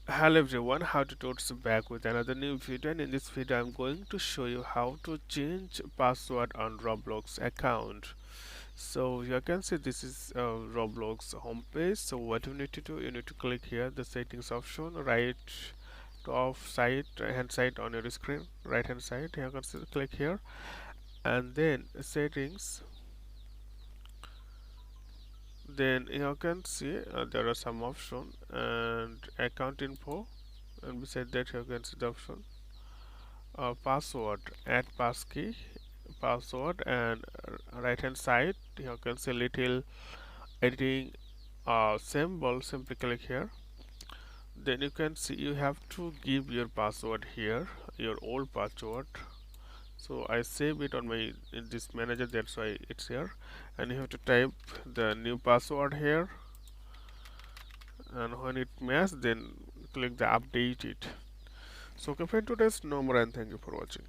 Hello everyone, how to totes back with another new video, and in this video I'm going to show you how to change password on Roblox account. So you can see this is Roblox homepage. So what you need to do, you need to click here the settings option, right top side, right hand side on your screen, right hand side. You can see, click here and then settings. Then you can see there are some option and account info, and beside that you can see the option password, add passkey password, and right hand side you can see little editing symbol. Simply click here, then you can see you have to give your password here, your old password. So I save it on my in this manager, that's why it's here, and you have to type the new password here, and when it matches then click the update it. So okay friend, today's no more, and thank you for watching.